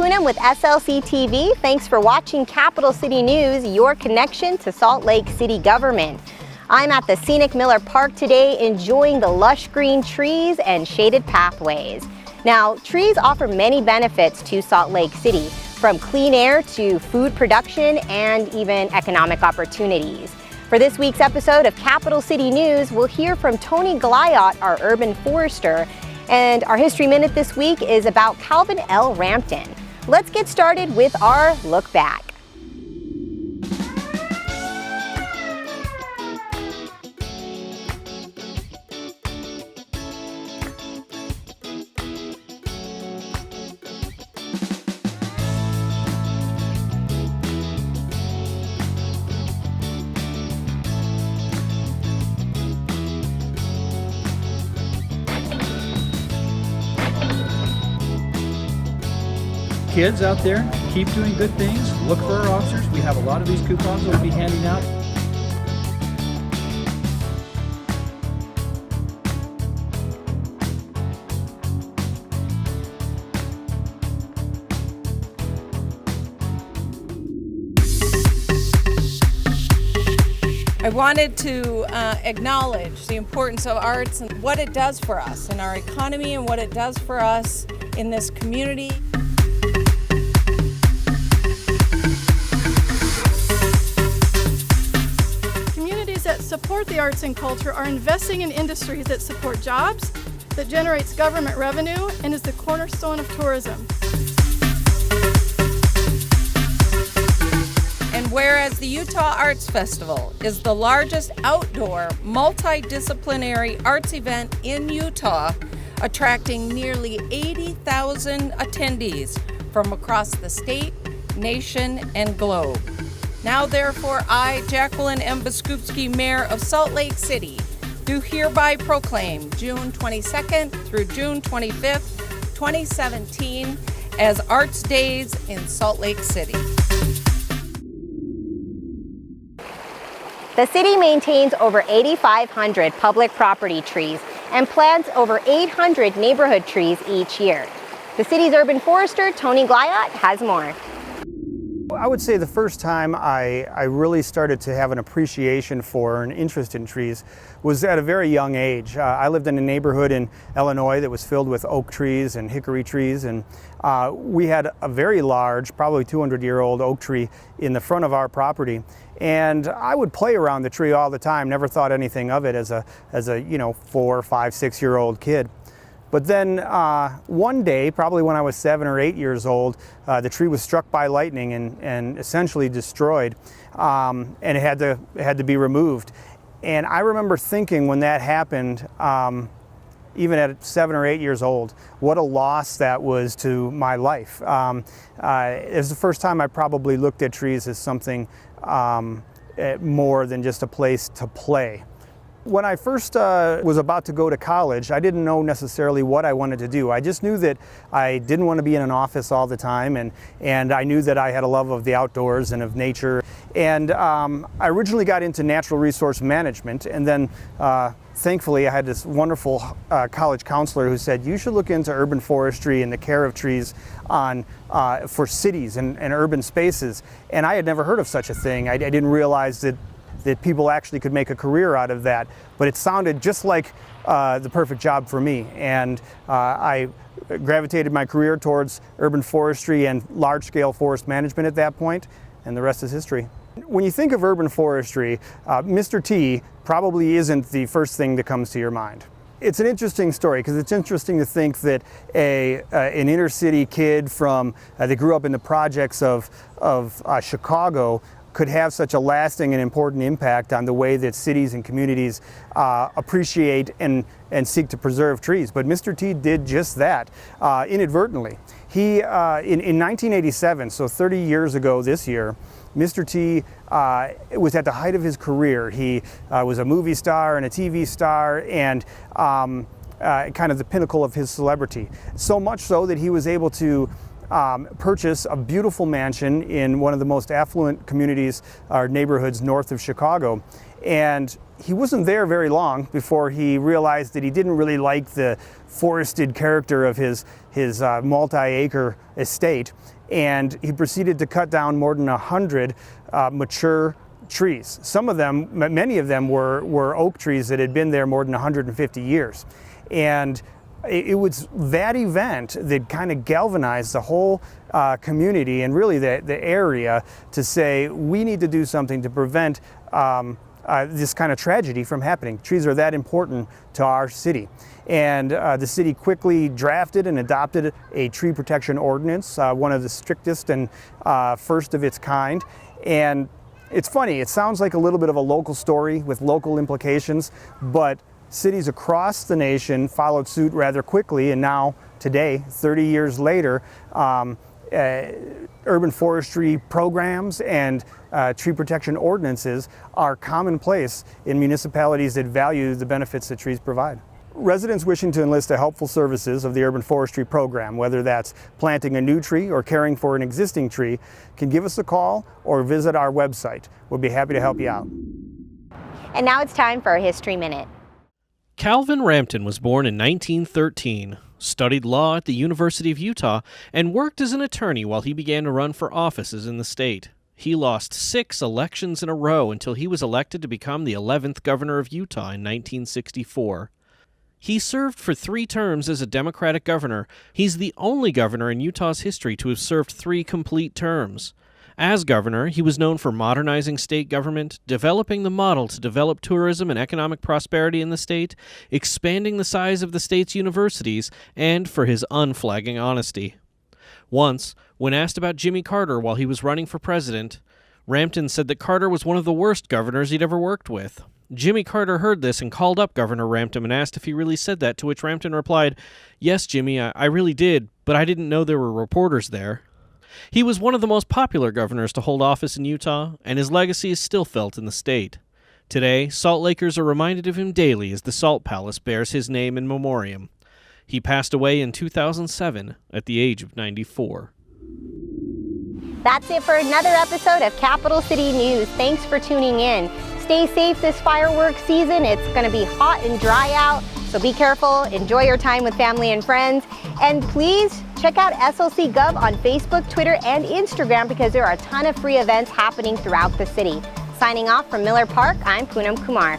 Poonam with SLC TV. Thanks for watching Capital City News, your connection to Salt Lake City government. I'm at the scenic Miller Park today, enjoying the lush green trees and shaded pathways. Now, trees offer many benefits to Salt Lake City, from clean air to food production and even economic opportunities. For this week's episode of Capital City News, we'll hear from Tony Gliot, our urban forester, and our History Minute this week is about Calvin L. Rampton. Let's get started with our look back. Kids out there, keep doing good things. Look for our officers. We have a lot of these coupons we'll be handing out. I wanted to acknowledge the importance of arts and what it does for us in our economy and what it does for us in this community. That support the arts and culture are investing in industries that support jobs, that generates government revenue, and is the cornerstone of tourism. And whereas the Utah Arts Festival is the largest outdoor multidisciplinary arts event in Utah, attracting nearly 80,000 attendees from across the state, nation, and globe. Now, therefore, I, Jacqueline M. Biskupski, Mayor of Salt Lake City, do hereby proclaim June 22nd through June 25th, 2017 as Arts Days in Salt Lake City. The city maintains over 8,500 public property trees and plants over 800 neighborhood trees each year. The city's urban forester, Tony Gliot, has more. I would say the first time I really started to have an appreciation for an interest in trees was at a very young age. I lived in a neighborhood in Illinois that was filled with oak trees and hickory trees, and we had a very large, probably 200-year-old oak tree in the front of our property. And I would play around the tree all the time, never thought anything of it as a 4, 5, 6-year-old kid. But then one day, probably when I was 7 or 8 years old, the tree was struck by lightning and essentially destroyed, and it had to be removed. And I remember thinking when that happened, even at 7 or 8 years old, what a loss that was to my life. It was the first time I probably looked at trees as something more than just a place to play. When I first was about to go to college, I didn't know necessarily what I wanted to do. I just knew that I didn't want to be in an office all the time, and I knew that I had a love of the outdoors and of nature. And I originally got into natural resource management, and then thankfully I had this wonderful college counselor who said, you should look into urban forestry and the care of trees for cities and urban spaces. And I had never heard of such a thing. I didn't realize that people actually could make a career out of that. But it sounded just like the perfect job for me. And I gravitated my career towards urban forestry and large-scale forest management at that point, and the rest is history. When you think of urban forestry, Mr. T probably isn't the first thing that comes to your mind. It's an interesting story because it's interesting to think that an inner city kid that grew up in the projects of Chicago could have such a lasting and important impact on the way that cities and communities appreciate and seek to preserve trees. But Mr. T did just that inadvertently. He, in 1987, so 30 years ago this year, Mr. T was at the height of his career. He was a movie star and a TV star and kind of the pinnacle of his celebrity. So much so that he was able to purchase a beautiful mansion in one of the most affluent communities or neighborhoods north of Chicago. And he wasn't there very long before he realized that he didn't really like the forested character of his multi-acre estate. and he proceeded to cut down more than 100 mature trees. Some of them, many of them were oak trees that had been there more than 150 years. And it was that event that kind of galvanized the whole community and really the area to say we need to do something to prevent this kind of tragedy from happening. Trees are that important to our city. And the city quickly drafted and adopted a tree protection ordinance, one of the strictest and first of its kind. And it's funny, it sounds like a little bit of a local story with local implications, but cities across the nation followed suit rather quickly, and now, today, 30 years later, urban forestry programs and tree protection ordinances are commonplace in municipalities that value the benefits that trees provide. Residents wishing to enlist the helpful services of the urban forestry program, whether that's planting a new tree or caring for an existing tree, can give us a call or visit our website. We'll be happy to help you out. And now it's time for our History Minute. Calvin Rampton was born in 1913, studied law at the University of Utah, and worked as an attorney while he began to run for offices in the state. He lost 6 elections in a row until he was elected to become the 11th governor of Utah in 1964. He served for 3 terms as a Democratic governor. He's the only governor in Utah's history to have served 3 complete terms. As governor, he was known for modernizing state government, developing the model to develop tourism and economic prosperity in the state, expanding the size of the state's universities, and for his unflagging honesty. Once, when asked about Jimmy Carter while he was running for president, Rampton said that Carter was one of the worst governors he'd ever worked with. Jimmy Carter heard this and called up Governor Rampton and asked if he really said that, to which Rampton replied, "Yes, Jimmy, I really did, but I didn't know there were reporters there." He was one of the most popular governors to hold office in Utah, and his legacy is still felt in the state. Today, Salt Lakers are reminded of him daily as the Salt Palace bears his name in memoriam. He passed away in 2007 at the age of 94. That's it for another episode of Capital City News. Thanks for tuning in. Stay safe this fireworks season. It's going to be hot and dry out, so be careful. Enjoy your time with family and friends. And please check out SLC Gov on Facebook, Twitter, and Instagram because there are a ton of free events happening throughout the city. Signing off from Miller Park, I'm Poonam Kumar.